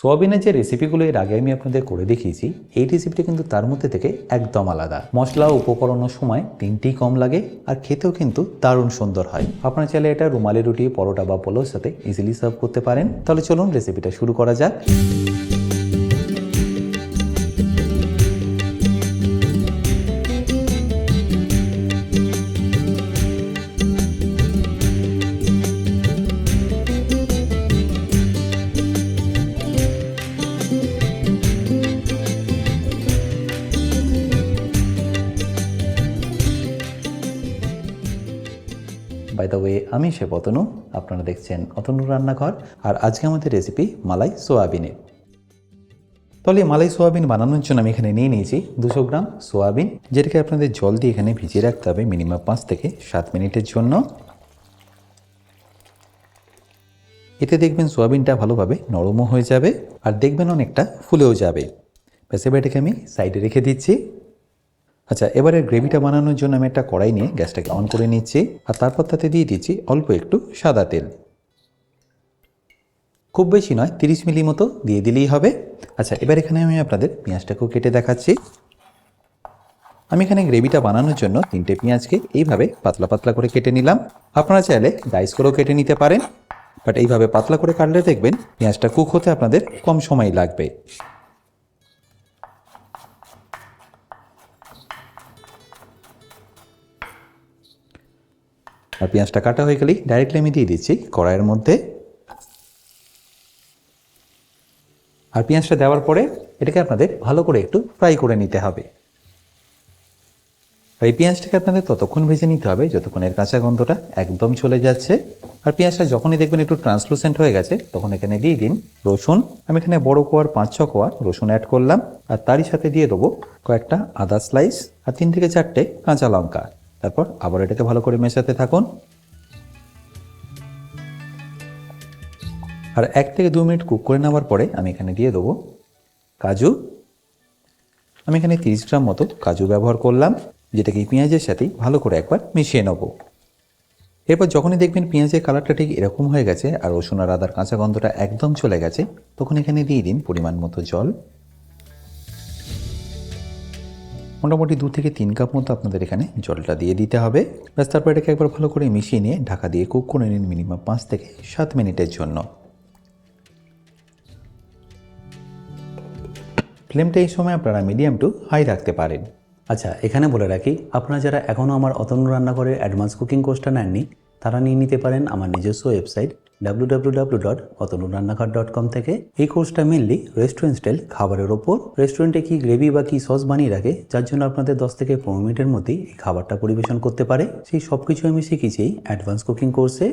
সোয়াবিনের যে রেসিপিগুলো এর আগে আমি আপনাদের করে দেখিয়েছি, এই রেসিপিটা কিন্তু তার মধ্যে থেকে একদম আলাদা। মশলা ও উপকরণের সময় তিনটেই কম লাগে আর খেতেও কিন্তু দারুণ সুন্দর হয়। আপনারা চাইলে এটা রুমালি রুটি, পরোটা বা পোলাওর সাথে ইজিলি সার্ভ করতে পারেন। তাহলে চলুন রেসিপিটা শুরু করা যাক। বাই দ্য ওয়ে, আমি শেফ অতনু, আপনারা দেখছেন অতনু রান্নাঘর। আর আজকে আমাদের রেসিপি মালাই সোয়াবিনের। তাহলে মালাই সোয়াবিন বানানোর জন্য আমি এখানে নিয়ে নিয়েছি 200 গ্রাম সোয়াবিন, যেটাকে আপনাদের জল দিয়ে এখানে ভিজিয়ে রাখতে হবে মিনিমাম 5 থেকে 7 মিনিটের জন্য। এতে দেখবেন সোয়াবিনটা ভালোভাবে নরমও হয়ে যাবে আর দেখবেন অনেকটা ফুলেও যাবে। ব্যাস, এবার এটাকে আমি সাইডে রেখে দিচ্ছি। আচ্ছা, এবারে গ্রেভিটা বানানোর জন্য আমি একটা কড়াই নিয়ে গ্যাসটাকে অন করে নিচ্ছি আর তারপর তাতে দিয়ে দিচ্ছি অল্প একটু সাদা তেল। খুব বেশি নয়, 30 মিলি মতো দিয়ে দিলেই হবে। আচ্ছা, এবার এখানে আমি আপনাদের পেঁয়াজটাকেও কেটে দেখাচ্ছি। আমি এখানে গ্রেভিটা বানানোর জন্য 3টে পেঁয়াজকে এইভাবে পাতলা পাতলা করে কেটে নিলাম। আপনারা চাইলে ডাইস করেও কেটে নিতে পারেন, বাট এইভাবে পাতলা করে কাটলে দেখবেন পেঁয়াজটা কুক হতে আপনাদের কম সময় লাগবে। আর পেঁয়াজটা কাটা হয়ে গেলেই ডাইরেক্টলি আমি দিয়ে দিচ্ছি কড়াইয়ের মধ্যে। আর পেঁয়াজটা দেওয়ার পরে এটাকে আপনাদের ভালো করে একটু ফ্রাই করে নিতে হবে। আর এই পেঁয়াজটাকে আপনাদের ততক্ষণ ভেজে নিতে হবে যতক্ষণ এর কাঁচা গন্ধটা একদম চলে যাচ্ছে। আর পেঁয়াজটা যখনই দেখবেন একটু ট্রান্সলুসেন্ট হয়ে গেছে, তখন এখানে দিয়ে দিন রসুন। আমি এখানে বড় কোয়ার 5-6 কোয়া রসুন অ্যাড করলাম। আর তারই সাথে দিয়ে দেবো কয়েকটা আদা স্লাইস আর 3 থেকে 4টে কাঁচা লঙ্কা। তারপর আবার এটাকে ভালো করে মেশাতে থাকুন। আর 1 থেকে 2 মিনিট কুক করে নেওয়ার পরে আমি এখানে দিয়ে দেবো কাজু। আমি এখানে 30 গ্রাম মতো কাজু ব্যবহার করলাম, যেটাকে পেঁয়াজের সাথেই ভালো করে একবার মিশিয়ে নেব। এরপর যখনই দেখবেন পেঁয়াজের কালারটা ঠিক এরকম হয়ে গেছে আর রসুন আর আদার কাঁচা গন্ধটা একদম চলে গেছে, তখন এখানে দিয়ে দিন পরিমাণ মতো জল। মোটামুটি 2 থেকে 3 কাপ মতো আপনাদের এখানে জলটা দিয়ে দিতে হবে। ব্যাস, তারপর এটাকে একবার ভালো করে মিশিয়ে নিয়ে ঢাকা দিয়ে কুক করে নিন মিনিমাম 5 থেকে 7 মিনিটের জন্য। ফ্লেমটা এই সময় আপনারা মিডিয়াম টু হাই রাখতে পারেন। আচ্ছা, এখানে বলে রাখি, আপনারা যারা এখনও আমার অতনু রান্নাঘরের অ্যাডভান্স কুকিং কোর্সটা নেননি, তারা নিয়ে নিতে পারেন আমার নিজস্ব ওয়েবসাইট www.otonurannakar.com থেকে। এই কোর্সটা মেনলি রেস্টুরেন্ট স্টাইল খাবারের ওপর। রেস্টুরেন্টে কি গ্রেভি বা কি সস বানিয়ে রাখে, যার জন্য আপনাদের 10 থেকে 15 মিনিটের মধ্যেই এই খাবারটা পরিবেশন করতে পারে, সেই সব কিছু আমি শিখেছি অ্যাডভান্স কুকিং কোর্সে।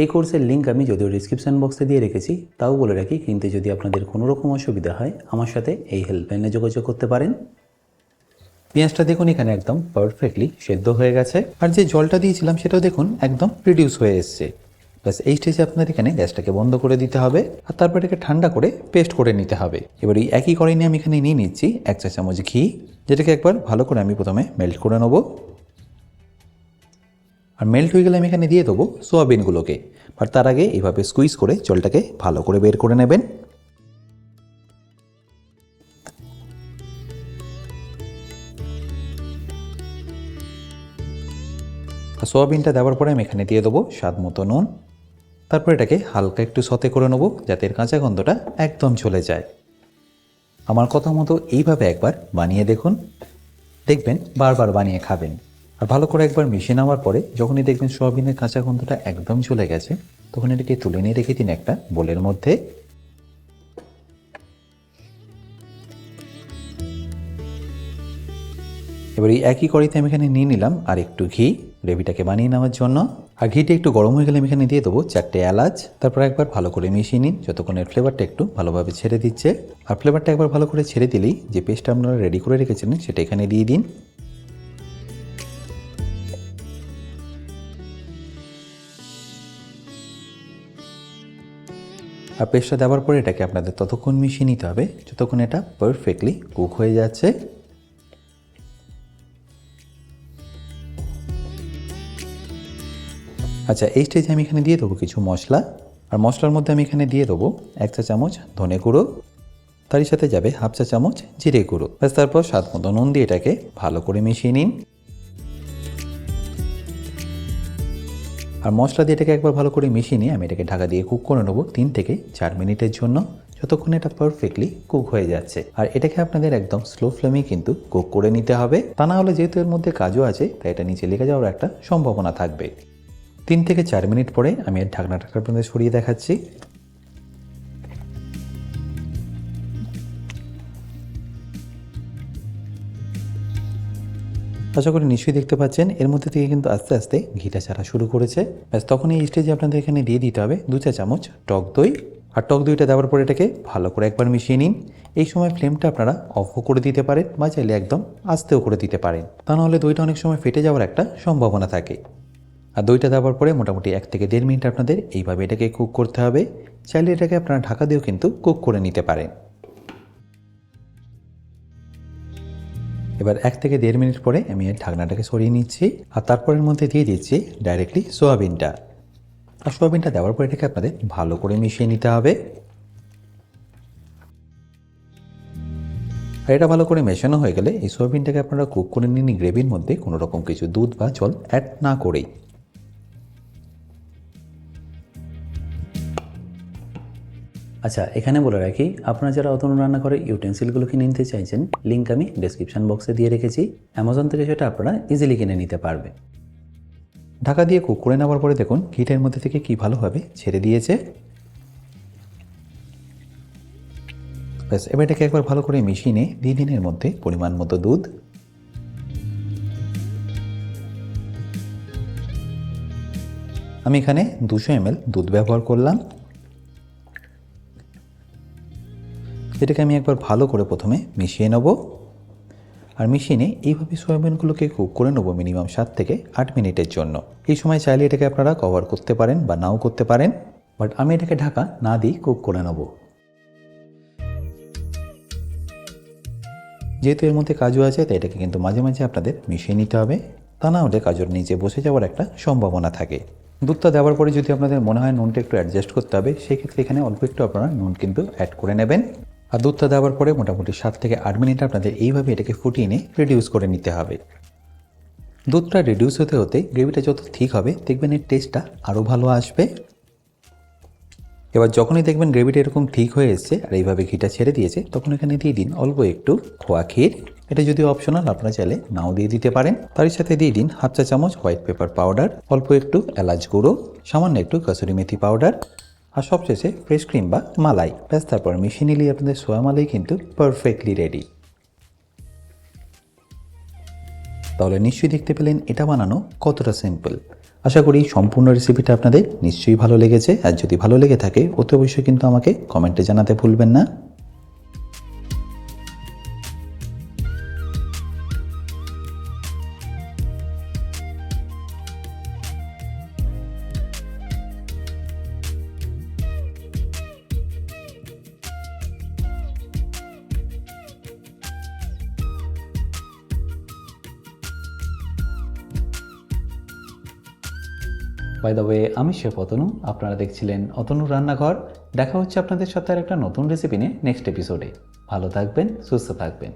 এই কোর্সের লিঙ্ক আমি যদিও ডিসক্রিপশন বক্সে দিয়ে রেখেছি, তাও বলে রাখি, কিন্তু যদি আপনাদের কোনো রকম অসুবিধা হয় আমার সাথে এই হেল্পলাইনে যোগাযোগ করতে পারেন। পেঁয়াজটা দেখুন এখানে একদম পারফেক্টলি সেদ্ধ হয়ে গেছে আর যে জলটা দিয়েছিলাম সেটাও দেখুন একদম রিডিউস হয়ে এসছে। ব্যাস, এই স্টেজে আপনাদের এখানে গ্যাসটাকে বন্ধ করে দিতে হবে আর তারপর এটাকে ঠান্ডা করে পেস্ট করে নিতে হবে। এবার এই একই কড়াই নিয়ে আমি এখানে নিয়ে নিচ্ছি 1 চা চামচ ঘি, যেটাকে একবার ভালো করে আমি প্রথমে মেল্ট করে নেব। আর মেল্ট হয়ে গেলে আমি এখানে দিয়ে দেবো সোয়াবিনগুলোকে। আর তার আগে এইভাবে স্কুইজ করে জলটাকে ভালো করে বের করে নেবেন। সোয়াবিনটা দেওয়ার পরে আমি এখানে দিয়ে দেবো স্বাদ মতো নুন। তারপর এটাকে হালকা একটু সতে করে নেবো যাতে এর কাঁচা গন্ধটা একদম চলে যায়। আমার কথা মতো এইভাবে একবার বানিয়ে দেখুন, দেখবেন বারবার বানিয়ে খাবেন। আর ভালো করে একবার মিশিয়ে নেওয়ার পরে যখনই দেখবেন সোয়াবিনের কাঁচা গন্ধটা একদম চলে গেছে, তখন এটাকে তুলে নিয়ে রেখে দিন একটা বোলের মধ্যে। এবার এই একই কড়াইতে আমি এখানে নিয়ে নিলাম আর একটু ঘি গ্রেভিটাকে বানিয়ে নেওয়ার জন্য। আর ঘিটা একটু গরম হয়ে গেলে আমি এখানে দিয়ে দেবো 4টে এলাচ। তারপর একবার ভালো করে মিশিয়ে নিন যতক্ষণ এর ফ্লেভারটা একটু ভালোভাবে ছেড়ে দিচ্ছে। আর ফ্লেভারটা একবার ভালো করে ছেড়ে দিলেই যে পেস্টটা আপনারা রেডি করে রেখেছিলেন সেটা এখানে দিয়ে দিন। আর পেস্টটা দেওয়ার পরে এটাকে আপনাদের ততক্ষণ মিশিয়ে নিতে হবে যতক্ষণ এটা পারফেক্টলি কুক হয়ে যাচ্ছে। আচ্ছা, এই স্টেজে আমি এখানে দিয়ে দেবো কিছু মশলা। আর মশলার মধ্যে আমি এখানে দিয়ে দেবো 1 চা চামচ ধনে গুঁড়ো, তারই সাথে যাবে হাফ চা চামচ জিরে গুঁড়ো। ব্যাস তারপর স্বাদ মতো নুন দিয়ে এটাকে ভালো করে মিশিয়ে নিন। আর মশলা দিয়ে এটাকে একবার ভালো করে মিশিয়ে নিয়ে আমি এটাকে ঢাকা দিয়ে কুক করে নেবো 3 থেকে 4 মিনিটের জন্য, যতক্ষণ এটা পারফেক্টলি কুক হয়ে যাচ্ছে। আর এটাকে আপনাদের একদম স্লো ফ্লেমেই কিন্তু কুক করে নিতে হবে, তা না হলে যেহেতু এর মধ্যে কাজু আছে তাই এটা নিচে লেগে যাওয়ার একটা সম্ভাবনা থাকবে। 3 থেকে 4 মিনিট পরে আমি এর ঢাকনাটা আপনাদের সরিয়ে দেখাচ্ছি। আশা করি নিশ্চয়ই দেখতে পাচ্ছেন এর মধ্যে থেকে কিন্তু আস্তে আস্তে ঘিটা ছাড়া শুরু করেছে। ব্যাস তখন এই স্টেজে আপনাদের এখানে দিয়ে দিতে হবে 2 চা চামচ টক দই। আর টক দইটা দেওয়ার পরে এটাকে ভালো করে একবার মিশিয়ে নিন। এই সময় ফ্লেমটা আপনারা অফও করে দিতে পারেন বা চাইলে একদম আস্তেও করে দিতে পারেন, তা নাহলে দইটা অনেক সময় ফেটে যাওয়ার একটা সম্ভাবনা থাকে। আর দইটা দেওয়ার পরে মোটামুটি 1 থেকে 1.5 মিনিট আপনাদের এইভাবে এটাকে কুক করতে হবে। চাইলে এটাকে আপনারা ঢাকা দিয়েও কিন্তু কুক করে নিতে পারেন। এবার 1 থেকে 1.5 মিনিট পরে আমি এর ঢাকনাটাকে সরিয়ে নিচ্ছি। আর তারপরের মধ্যে দিয়ে দিচ্ছি ডাইরেক্টলি সোয়াবিনটা। আর সোয়াবিনটা দেওয়ার পরে এটাকে আপনাদের ভালো করে মিশিয়ে নিতে হবে। আর এটা ভালো করে মেশানো হয়ে গেলে এই সোয়াবিনটাকে আপনারা কুক করে নিন গ্রেভির মধ্যে, কোনো রকম কিছু দুধ বা জল অ্যাড না করেই। আচ্ছা, এখানে বলে রাখি, আপনারা যারা অতনু রান্নাঘরে ইউটেন্সিলগুলো কিনে নিতে চাইছেন, লিঙ্ক আমি ডেসক্রিপশন বক্সে দিয়ে রেখেছি। অ্যামাজন থেকে সেটা আপনারা ইজিলি কিনে নিতে পারবেন। ঢাকা দিয়ে কুক করে নেওয়ার পরে দেখুন ঘিটার মধ্যে থেকে কি ভালোভাবে ছেড়ে দিয়েছে। ব্যাস এবার এটাকে একবার ভালো করে মিশিয়ে নিয়ে দিয়ে দিন এর মধ্যে পরিমাণ মতো দুধ। আমি এখানে 200 ml দুধ ব্যবহার করলাম। এটাকে আমি একবার ভালো করে প্রথমে মিশিয়ে নেব। আর মিশিয়ে নিয়ে এইভাবে সয়াবিনগুলোকে কুক করে নেবো মিনিমাম 7 থেকে 8 মিনিটের জন্য। এই সময় চাইলে এটাকে আপনারা কভার করতে পারেন বা নাও করতে পারেন, বাট আমি এটাকে ঢাকা না দিয়ে কুক করে নেব। যেহেতু এর মধ্যে কাজু আছে তাই এটাকে কিন্তু মাঝে মাঝে আপনাদের মিশিয়ে নিতে হবে, তা না হলে কাজুর নিচে বসে যাওয়ার একটা সম্ভাবনা থাকে। দুধটা দেওয়ার পরে যদি আপনাদের মনে হয় নুনটা একটু অ্যাডজাস্ট করতে হবে, সেক্ষেত্রে এখানে অল্প একটু আপনারা নুন কিন্তু অ্যাড করে নেবেন। আর দুধটা দেওয়ার পরে মোটামুটি 7 থেকে 8 মিনিট আপনাদের এইভাবে এটাকে ফুটিয়ে নিয়ে রিডিউস করে নিতে হবে। দুধটা রিডিউস হতে হতে গ্রেভিটা যত ঠিক হবে দেখবেন এর টেস্টটা আরও ভালো আসবে। এবার যখনই দেখবেন গ্রেভিটা এরকম ঠিক হয়ে এসছে আর এইভাবে ঘিটা ছেড়ে দিয়েছে, তখন এখানে দিয়ে দিন অল্প একটু খোয়া ক্ষীর। এটা যদিও অপশনাল, আপনারা চাইলে নাও দিয়ে দিতে পারেন। তারই সাথে দিয়ে দিন হাফ চা চামচ হোয়াইট পেপার পাউডার, অল্প একটু এলাচ গুঁড়ো, সামান্য একটু কসুরি মেথি পাউডার, আর সবশেষে ফ্রেশ ক্রিম বা মালাই। ব্যাস তারপর মিশিয়ে নিলেই আপনাদের সোয়া মালাই কিন্তু পারফেক্টলি রেডি। তাহলে নিশ্চয়ই দেখতে পেলেন এটা বানানো কতটা সিম্পল। আশা করি সম্পূর্ণ রেসিপিটা আপনাদের নিশ্চয়ই ভালো লেগেছে। আর যদি ভালো লেগে থাকে অতি অবশ্যই কিন্তু আমাকে কমেন্টে জানাতে ভুলবেন না। বাই দ্য ওয়ে, আমি শেফ অতনু, আপনারা দেখছিলেন অতনুর রান্নাঘর। দেখা হচ্ছে আপনাদের সাথে আর একটা নতুন রেসিপি নিয়ে নেক্সট এপিসোডে। ভালো থাকবেন, সুস্থ থাকবেন।